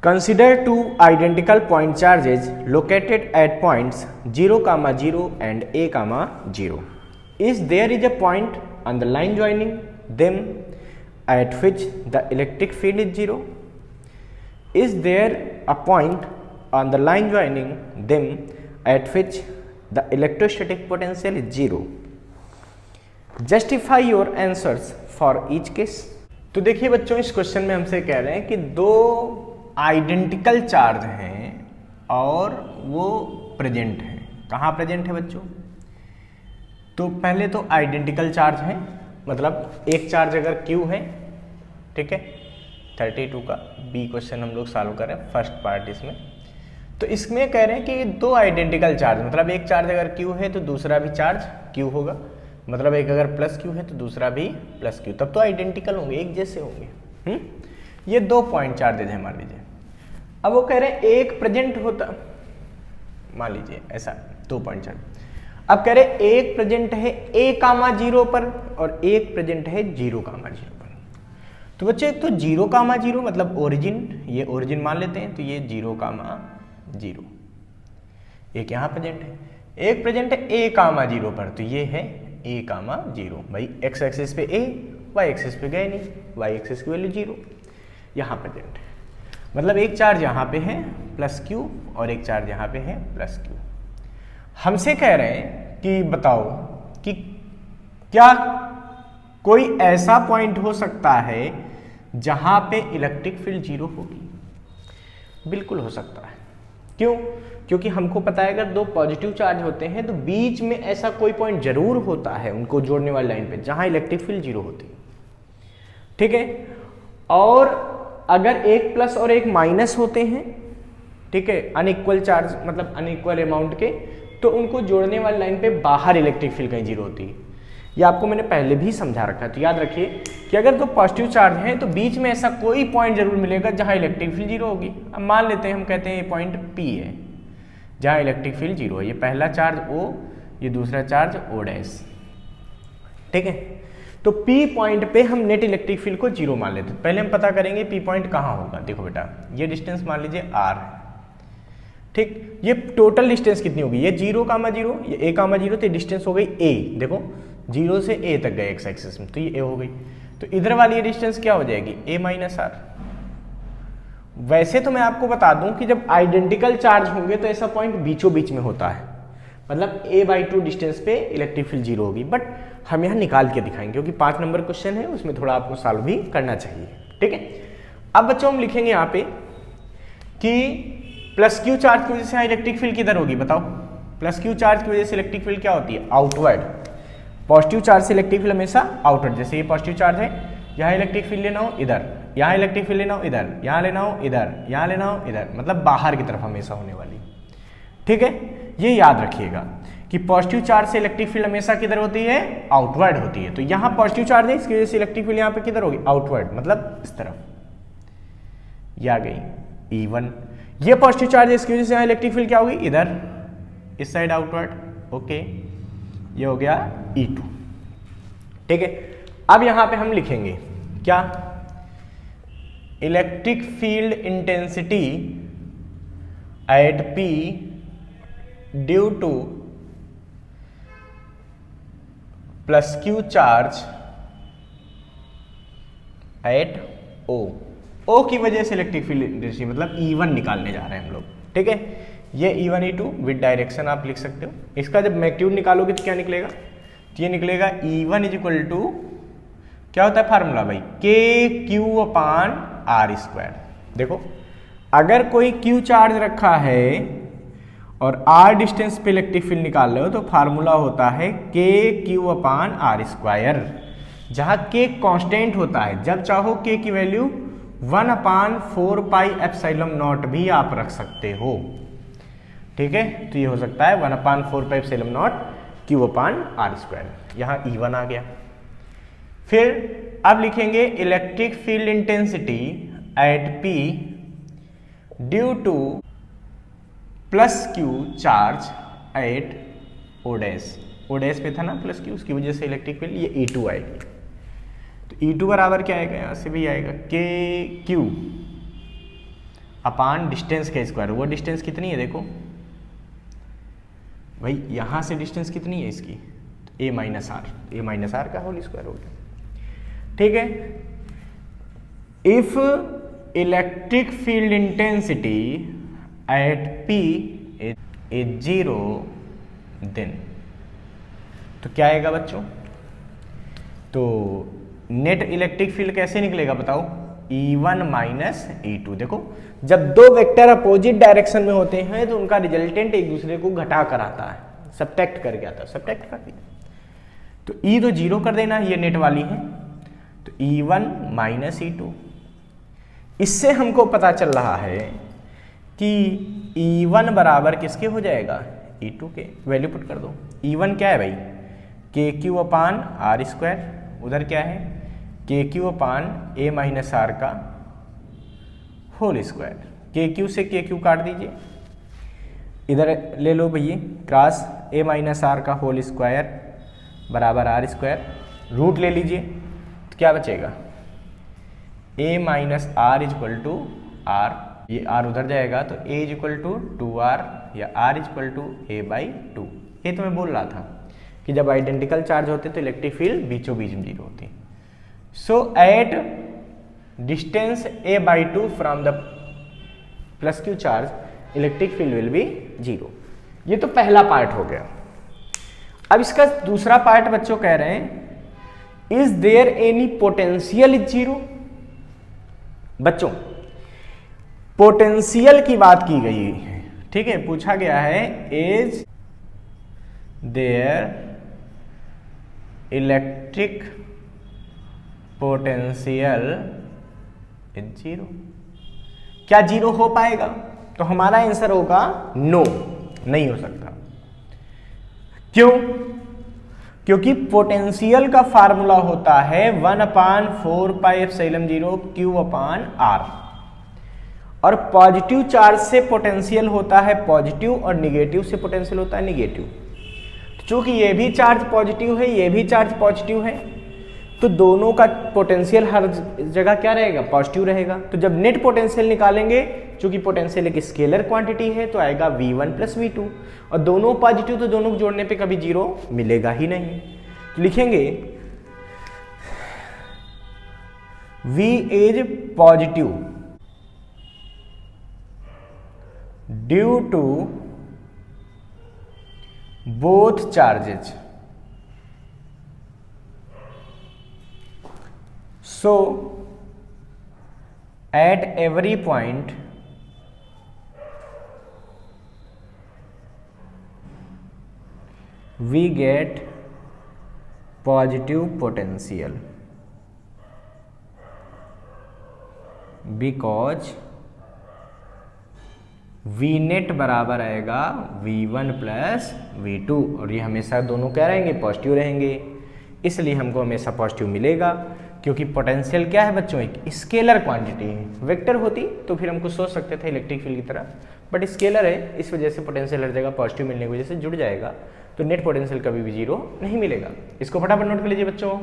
Consider two identical point charges located at points 0, 0 and a, 0. Is there is a point on the line joining them at which the electric field is 0? Is there a point on the line joining them at which the electrostatic potential is 0? Justify your answers for each case. तो देखिए बच्चों, इस question में हमसे कह रहे हैं कि दो आइडेंटिकल चार्ज हैं और वो प्रेजेंट हैं। कहाँ प्रेजेंट है बच्चों? तो पहले तो आइडेंटिकल चार्ज है, मतलब एक चार्ज अगर Q है, ठीक है, 32 का बी क्वेश्चन हम लोग सॉल्व करें फर्स्ट पार्ट इसमें। तो इसमें कह रहे हैं कि दो आइडेंटिकल चार्ज, मतलब एक चार्ज अगर Q है तो दूसरा भी चार्ज Q होगा, मतलब एक अगर प्लस Q है तो दूसरा भी प्लस Q, तब तो आइडेंटिकल होंगे, एक जैसे होंगे। ये दो पॉइंट चार्जेज है मान लीजिए। अब वो कह रहे हैं एक प्रेजेंट होता, मान लीजिए ऐसा दो पॉइंट चार्ज। अब कह रहे एक प्रेजेंट है a, 0 पर और एक प्रेजेंट है 0, 0 पर। तो बच्चे एक तो 0, 0 मतलब ओरिजिन, ये ओरिजिन मान लेते हैं, तो ये 0, 0 एक यहाँ प्रेजेंट है। एक प्रेजेंट है a, 0 पर, तो ये है a, 0। भाई x एक्सिस पे a, y एक्सिस पे गए नहीं, y एक्सिस की वैल्यू 0, यहाँ प्रेजेंट है। मतलब एक चार्ज यहाँ पे है प्लस Q और एक चार्ज यहाँ पे है प्लस Q। हमसे कह रहे हैं कि बताओ कि क्या कोई ऐसा पॉइंट हो सकता है जहां पे इलेक्ट्रिक फील्ड 0 होगी? बिल्कुल हो सकता है। क्यों? क्योंकि हमको पता है अगर दो पॉजिटिव चार्ज होते हैं तो बीच में ऐसा कोई पॉइंट जरूर होता है उनको जोड़ने वाली लाइन पे जहां इलेक्ट्रिक फील्ड 0 होती है, ठीक है। और अगर एक प्लस और एक माइनस होते हैं, ठीक है, अनइक्वल चार्ज मतलब अनइक्वल अमाउंट के, तो उनको जोड़ने वाली लाइन पे बाहर इलेक्ट्रिक फील्ड कहीं 0 होती है। ये आपको मैंने पहले भी समझा रखा है, तो याद रखिए कि अगर दो पॉजिटिव चार्ज हैं तो बीच में ऐसा कोई पॉइंट जरूर मिलेगा जहां इलेक्ट्रिक फील्ड 0 होगी। अब मान लेते हैं, हम कहते हैं ये पॉइंट P है जहां इलेक्ट्रिक फील्ड 0 है। ये पहला चार्ज O, ये दूसरा चार्ज O', ठीक है। तो P पॉइंट पे हम नेट इलेक्ट्रिक फील्ड को 0 मान लेते हैं। पहले हम पता करेंगे P पॉइंट कहाँ होगा। देखो बेटा, ये डिस्टेंस मान लीजिए R है, ठीक। ये टोटल डिस्टेंस कितनी होगी? ये 0, 0, ये a, 0, तो डिस्टेंस हो गई a। देखो 0 से a तक गए x एक्सिस में, तो ये a हो गई। तो इधर वाली ये डिस्टेंस क्या हो जाएगी? a minus r। वैसे तो मैं आपको बता दूं कि जब आइडेंटिकल चार्ज होंगे तो ऐसा पॉइंट बीचों बीच में होता है, मतलब a/2 डिस्टेंस पे इलेक्ट्रिक फील्ड 0 होगी। बट हम यहाँ निकाल के दिखाएंगे क्योंकि 5 नंबर क्वेश्चन है, उसमें थोड़ा आपको सॉल्व भी करना चाहिए, ठीक है। अब बच्चों हम लिखेंगे यहाँ पे कि प्लस Q चार्ज की वजह से इलेक्ट्रिक फील्ड किधर होगी? बताओ। प्लस Q चार्ज की वजह से इलेक्ट्रिक फील्ड क्या होती है? आउटवर्ड। पॉजिटिव चार्ज से इलेक्ट्रिक फील्ड हमेशा आउटवर्ड। जैसे ये पॉजिटिव चार्ज है, यहाँ इलेक्ट्रिक फील्ड लेना हो इधर, यहाँ इलेक्ट्रिक फील्ड लेना हो इधर, यहाँ लेना हो इधर, यहाँ लेना हो इधर, मतलब बाहर की तरफ हमेशा होने वाली, ठीक है। ये याद रखिएगा कि पॉजिटिव चार्ज से इलेक्ट्रिक फील्ड हमेशा किधर होती है? आउटवर्ड होती है। तो यहाँ पॉजिटिव चार्ज है, इसकी वजह से इलेक्ट्रिक फील्ड यहाँ पे किधर होगी? आउटवर्ड, मतलब इस तरफ। ये आ गई E1। ये पॉजिटिव चार्ज है, इसकी वजह से यहाँ इलेक्ट्रिक फील्ड क्या होगी? इधर, इस साइड आउटवर्ड, ओके। ये हो गया E2, ठीक है। अब यहां पे हम लिखेंगे क्या? Electric field intensity eight P due two plus Q charge at O की वजह से इलेक्ट्रिक फील्ड इंटेंसिटी, मतलब E1 निकालने जा रहे हैं हम लोग, ठीक है। ये E1 E2 विद डायरेक्शन आप लिख सकते हो। इसका जब मैग्नीट्यूड निकालोगे तो क्या निकलेगा? तो ये निकलेगा E1 इक्वल टू क्या होता है फार्मूला भाई? KQ/R²। देखो अगर कोई Q चार्ज रखा है और R डिस्टेंस पे इलेक्ट्रिक फील्ड निकाल रहे हो तो फार्मूला होता है KQ/R², जहां K कांस्टेंट होता है। जब चाहो K की वैल्यू 1/4πε0 भी आप रख सकते हो, ठीक है। तो ये हो सकता है 1/4πε0 Q/R²। यहाँ E1 आ गया। फिर अब लिखेंगे electric field intensity eight P due two plus Q charge at O'। पे था ना प्लस Q, उसकी वजह से इलेक्ट्रिक फील्ड ये E2 आएगी। तो E2 बराबर क्या आएगा? यहाँ से भी आएगा KQ अपान डिस्टेंस का स्क्वायर। वो डिस्टेंस कितनी है देखो भाई, यहाँ से डिस्टेंस कितनी है इसकी, ए माइनस आर का होल स्क्वायर हो गया। ठीक है, if electric field intensity at P is 0 then, तो क्या आएगा बच्चों, तो नेट इलेक्ट्रिक फील्ड कैसे निकलेगा बताओ, E1 माइनस E2। देखो जब दो वेक्टर अपोजिट डायरेक्शन में होते हैं तो उनका रिजल्टेंट एक दूसरे को घटा कर आता है, सब्ट्रैक्ट करके आता है, सब्ट्रैक्ट कर दिया तो E तो 0 कर देना, ये नेट वाली है, तो E1 माइनस E2। इससे हमको पता चल रहा है कि E1 बराबर किसके हो जाएगा, E2 के। वैल्यू पुट कर दो। E1 क्या है भाई, KQ अपान आर स्क्वायर, उधर क्या है KQ अपान ए माइनस आर का होल स्क्वायर। KQ से KQ काट दीजिए, इधर ले लो भैया क्रॉस ए माइनस आर का होल स्क्वायर बराबर आर स्क्वायर, रूट ले लीजिए तो क्या बचेगा, A minus R equal to R, ये आर उधर जाएगा तो ए इजक्वल टू 2r या R equal to A by 2। ये तो मैं बोल रहा था कि जब आइडेंटिकल चार्ज होते तो इलेक्ट्रिक फील्ड बीचों बीच में 0 होती। So at distance a by 2 from the plus q charge electric field will be 0। ये तो पहला पार्ट हो गया। अब इसका दूसरा पार्ट बच्चों कह रहे हैं is there any potential is 0। बच्चों पोटेंशियल की बात की गई है, ठीक है, पूछा गया है is there electric potential is 0। क्या 0 हो पाएगा, तो हमारा आंसर होगा नो, नहीं हो सकता। क्यों, क्योंकि पोटेंशियल का फार्मूला होता है 1/4πε0 Q अपान R, और पॉजिटिव चार्ज से पोटेंशियल होता है पॉजिटिव और निगेटिव से पोटेंशियल होता है निगेटिव। चूंकि ये भी चार्ज पॉजिटिव है, ये भी चार्ज पॉजिटिव है, तो दोनों का पोटेंशियल हर जगह क्या रहेगा, पॉजिटिव रहेगा। तो जब नेट पोटेंशियल निकालेंगे, चूंकि पोटेंशियल एक स्केलर क्वांटिटी है, तो आएगा V1 प्लस V2, और दोनों पॉजिटिव तो दोनों को जोड़ने पे कभी 0 मिलेगा ही नहीं। तो लिखेंगे V is positive due to both charges, so at every point we get positive potential because V net बराबर आएगा V1 प्लस V2, और ये हमेशा दोनों क्या रहेंगे, पॉजिटिव रहेंगे, इसलिए हमको हमेशा पॉजिटिव मिलेगा। क्योंकि पोटेंशियल क्या है बच्चों, एक स्केलर क्वांटिटी है। वेक्टर होती तो फिर हमको सोच सकते थे इलेक्ट्रिक फील्ड की तरह, बट स्केलर है, इस वजह से पोटेंशियल हर जगह पॉजिटिव मिलने की वजह से जुड़ जाएगा, तो नेट पोटेंशियल कभी भी 0 नहीं मिलेगा। इसको फटाफट नोट कर लीजिए बच्चों।